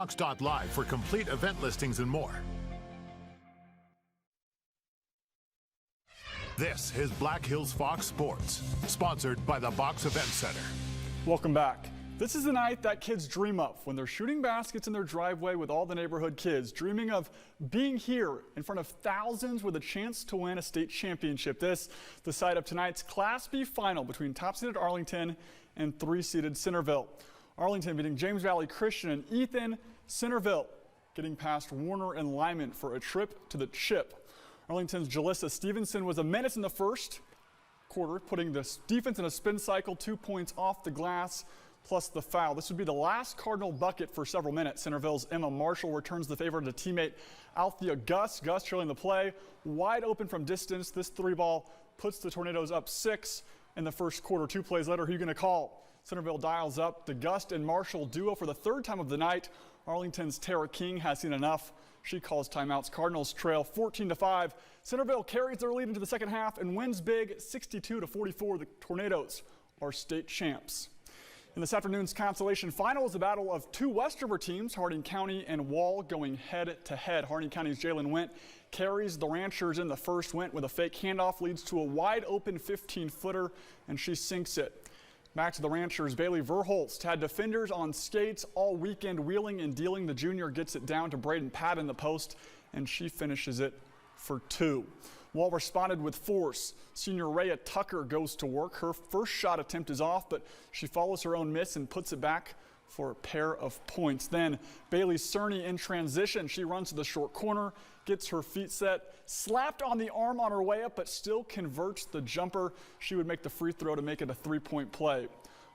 Fox.live for complete event listings and more. This is Black Hills Fox Sports, sponsored by the Box Event Center. Welcome back. This is the night that kids dream of when they're shooting baskets in their driveway with all the neighborhood kids, dreaming of being here in front of thousands with a chance to win a state championship. This, the site of tonight's Class B final between top-seeded Arlington and 3-seeded Centerville. Arlington beating James Valley Christian and Ethan. Centerville getting past Warner and Lyman for a trip to the chip. Arlington's Jalissa Stevenson was a menace in the first quarter, putting the defense in a spin cycle, 2 points off the glass, plus the foul. This would be the last Cardinal bucket for several minutes. Centerville's Emma Marshall returns the favor to teammate Althea Gus. Gus trailing the play, wide open from distance. This three ball puts the Tornadoes up 6 in the first quarter. 2 plays later, who are you going to call? Centerville dials up the Gus and Marshall duo for the third time of the night. Arlington's Tara King has seen enough. She calls timeouts. Cardinals trail 14-5. Centerville carries their lead into the second half and wins big 62-44. The Tornadoes are state champs. In this afternoon's consolation final is a battle of two Westover teams, Harding County and Wall, going head-to-head. Harding County's Jalen Went carries the Ranchers in the first. Went with a fake handoff leads to a wide-open 15-footer, and she sinks it. Back to the Ranchers, Bailey Verholst had defenders on skates all weekend, wheeling and dealing. The junior gets it down to Braden Pat in the post, and she finishes it for 2. Wall responded with force. Senior Rhea Tucker goes to work. Her first shot attempt is off, but she follows her own miss and puts it back for a pair of points. Then Bailey Cerny in transition. She runs to the short corner, gets her feet set, slapped on the arm on her way up, but still converts the jumper. She would make the free throw to make it a 3-point play.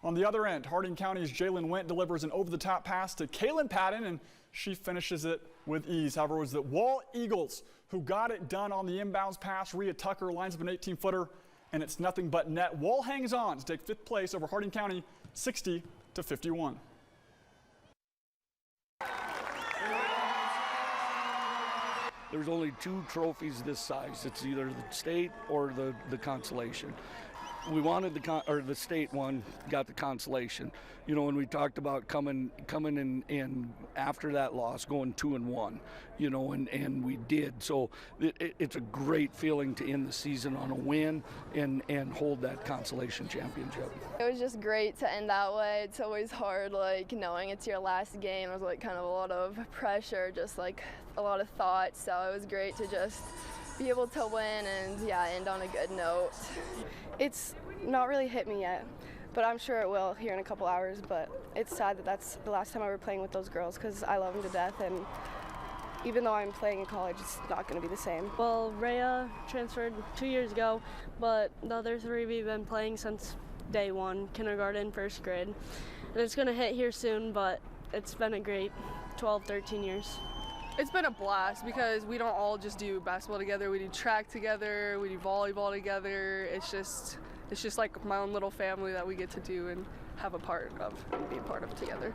On the other end, Harding County's Jalen Went delivers an over-the-top pass to Kaylin Patton, and she finishes it with ease. However, it was the Wall Eagles who got it done on the inbounds pass. Rhea Tucker lines up an 18-footer, and it's nothing but net. Wall hangs on to take 5th place over Harding County, 60-51. There's only 2 trophies this size. It's either the state or the consolation. We wanted the state one, got the consolation. You know, when we talked about coming in after that loss, going 2-1, you know, and we did. So it's a great feeling to end the season on a win and hold that consolation championship. It was just great to end that way. It's always hard, like, knowing it's your last game. It was like kind of a lot of pressure, just like a lot of thoughts. So it was great to just be able to win and, yeah, end on a good note. It's not really hit me yet, but I'm sure it will here in a couple hours. But it's sad that that's the last time I were playing with those girls because I love them to death, and even though I'm playing in college, it's not going to be the same. Well, Rhea transferred 2 years ago, but the other 3 we've been playing since day 1, kindergarten, 1st grade. And it's going to hit here soon, but it's been a great 12, 13 years. It's been a blast because we don't all just do basketball together. We do track together, we do volleyball together. It's just like my own little family that we get to do and have a part of and be a part of together.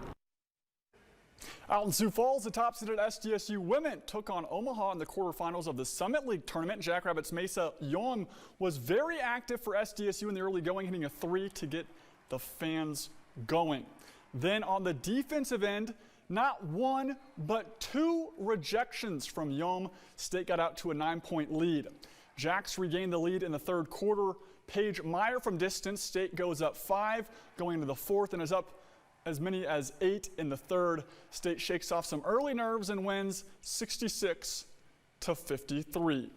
Out in Sioux Falls, the top-seeded SDSU women took on Omaha in the quarterfinals of the Summit League tournament. Jackrabbits Mesa Yom was very active for SDSU in the early going, hitting a 3 to get the fans going. Then on the defensive end, not 1, but 2 rejections from Yom. State got out to a 9-point lead. Jacks regained the lead in the 3rd quarter. Paige Meyer from distance. State goes up 5 going into the 4th and is up as many as 8 in the 3rd. State shakes off some early nerves and wins 66-53.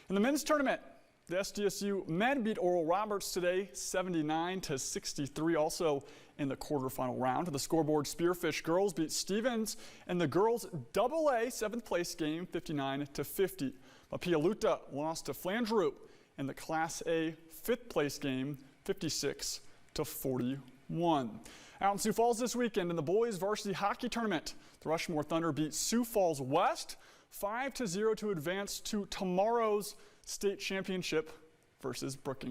In the men's tournament, the SDSU men beat Oral Roberts today 79-63, also in the quarterfinal round. The scoreboard, Spearfish girls beat Stevens in the girls AA 7th place game 59-50. Mapialuta lost to Flandreau in the Class A 5th place game 56-41. Out in Sioux Falls this weekend in the boys varsity hockey tournament, the Rushmore Thunder beat Sioux Falls West 5-0 to advance to tomorrow's state championship versus Brookings.